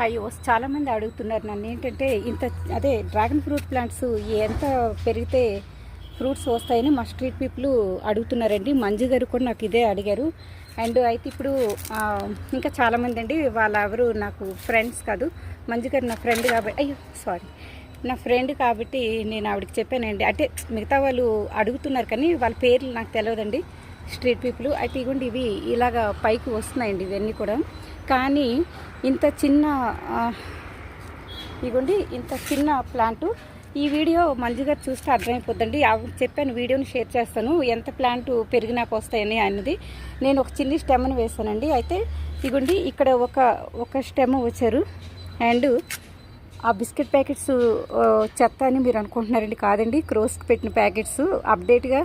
అయ్యో! చాలామంది అడుగుతున్నారు నన్ను ఏంటంటే అదే డ్రాగన్ ఫ్రూట్ ప్లాంట్స్ ఎంత పెరిగితే ఫ్రూట్స్ వస్తాయని మా స్ట్రీట్ పీపుల్ అడుగుతున్నారండి. మంజు గారు కూడా నాకు ఇదే అడిగారు. అండ్ అయితే ఇప్పుడు ఇంకా చాలామంది అండి, ఎవరు నాకు ఫ్రెండ్స్ కాదు. మంజు గారు నా ఫ్రెండ్ కాబట్టి నా ఫ్రెండ్ కాబట్టి నేను ఆవిడకి చెప్పానండి. అంటే మిగతా వాళ్ళు అడుగుతున్నారు కానీ వాళ్ళ పేర్లు నాకు తెలియదండి, స్ట్రీట్ పీపుల్. అయితే ఇవ్వండి, ఇవి ఇలాగా పైకి వస్తున్నాయండి ఇవన్నీ కూడా. కానీ ఇంత చిన్న ప్లాంటు ఈ వీడియో మంజు గారు చూస్తే అర్థమైపోద్దండి. చెప్పాను, వీడియోని షేర్ చేస్తాను ఎంత ప్లాంట్ పెరిగినాక వస్తాయని అన్నది. నేను ఒక చిన్ని స్టెమ్ని వేస్తానండి. అయితే ఇగోండి, ఇక్కడ ఒక స్టెమ్ వచ్చారు. అండ్ ఆ బిస్కెట్ ప్యాకెట్స్ చెత్త అని మీరు అనుకుంటున్నారండి. కాదండి, క్రోస్కి పెట్టిన ప్యాకెట్స్ అప్డేట్గా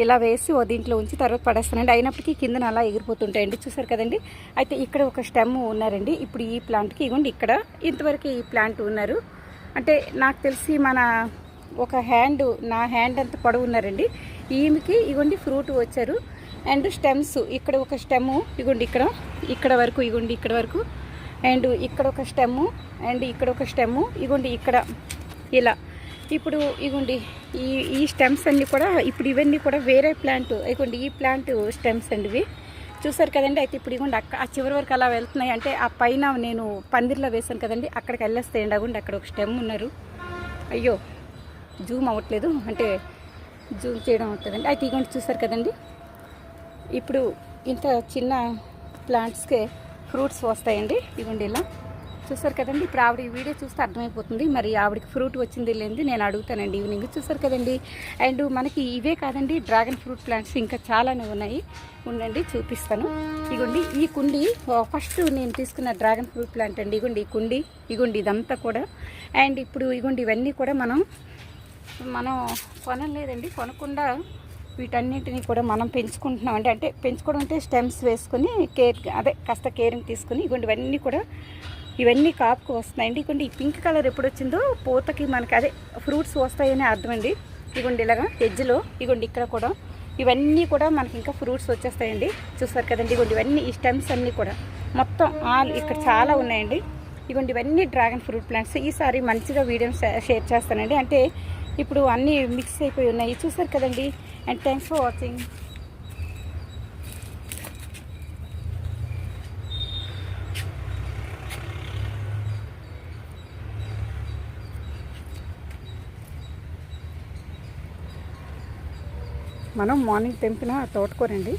ఇలా వేసి దీంట్లో ఉంచి తర్వాత పడేస్తానండి. అయినప్పటికీ కిందన అలా ఎగిరిపోతుంటాయండి, చూసారు కదండి. అయితే ఇక్కడ ఒక స్టెమ్ ఉన్నారండి. ఇప్పుడు ఈ ప్లాంట్కి ఇగోండి, ఇక్కడ ఇంతవరకు ఈ ప్లాంట్ ఉన్నారు. అంటే నాకు తెలిసి నా హ్యాండ్ అంత పొడవు ఉన్నారండి. ఈమెకి ఇగోండి ఫ్రూట్ వచ్చారు. అండ్ స్టెమ్స్ ఇక్కడ ఒక స్టెమ్ ఇగోండి, ఇక్కడ వరకు ఇగోండి, ఇక్కడ వరకు. అండ్ ఇక్కడ ఒక స్టెమ్ము, అండ్ ఇక్కడ ఒక స్టెమ్ము, ఇగోండి ఇక్కడ ఇలా. ఇప్పుడు ఇగోండి ఈ స్టెమ్స్ అన్నీ కూడా ఇప్పుడు ఇవన్నీ కూడా వేరే ప్లాంట్. ఇగోండి ఈ ప్లాంట్ స్టెమ్స్ అండి ఇవి, చూసారు కదండి. అయితే ఇప్పుడు ఇగోండి ఆ చివరి వరకు అలా వెళ్తున్నాయి. అంటే ఆ పైన నేను పందిర్లో వేసాను కదండి, అక్కడికి వెళ్ళేస్తాయండి. అగోండి అక్కడ ఒక స్టెమ్ ఉన్నారు. అయ్యో జూమ్ అవ్వట్లేదు, అంటే జూమ్ చేయడం అవుతుందండి. అయితే ఇగోండి చూసారు కదండి, ఇప్పుడు ఇంత చిన్న ప్లాంట్స్కే ఫ్రూట్స్ వస్తాయండి. ఇగోండి ఇలా చూసారు కదండి. ఇప్పుడు ఆవిడ ఈ వీడియో చూస్తే అర్థమైపోతుంది మరి ఆవిడకి ఫ్రూట్ వచ్చింది లేనిది నేను అడుగుతానండి ఈవినింగ్. చూసారు కదండి. అండ్ మనకి ఇవే కాదండి, డ్రాగన్ ఫ్రూట్ ప్లాంట్స్ ఇంకా చాలానే ఉన్నాయి. ఉండండి చూపిస్తాను. ఇగోండి ఈ కుండి ఫస్ట్ నేను తీసుకున్న డ్రాగన్ ఫ్రూట్ ప్లాంట్ అండి. ఇగోండి ఈ కుండి, ఇగోండి ఇదంతా కూడా. అండ్ ఇప్పుడు ఇగోండి ఇవన్నీ కూడా మనం కొనలేదండి, కొనకుండా వీటన్నిటిని కూడా మనం పెంచుకుంటున్నాం. అంటే పెంచుకోవడం అంటే స్టెమ్స్ వేసుకొని కాస్త కేరింగ్ తీసుకుని ఇగోండి ఇవన్నీ కాపుకు వస్తున్నాయండి. ఇగోండి ఈ పింక్ కలర్ ఎప్పుడు వచ్చిందో పూతకి మనకి ఫ్రూట్స్ వస్తాయని అర్థం అండి. ఇగోండి ఇలాగా ఎడ్జ్లో ఇగోండి ఇక్కడ కూడా ఇవన్నీ కూడా మనకి ఇంకా ఫ్రూట్స్ వచ్చేస్తాయండి. చూస్తారు కదండి. ఇగోండి ఇవన్నీ ఈ స్టెమ్స్ అన్నీ కూడా మొత్తం ఇక్కడ చాలా ఉన్నాయండి. ఇగోండి ఇవన్నీ డ్రాగన్ ఫ్రూట్ ప్లాంట్స్. ఈసారి మంచిగా వీడియోని షేర్ చేస్తానండి. అంటే ఇప్పుడు అన్నీ మిక్స్ అయిపోయి ఉన్నాయి, చూసారు కదండి. And thanks for watching. మనం మార్నింగ్ తెంపిన తోటకూరండి.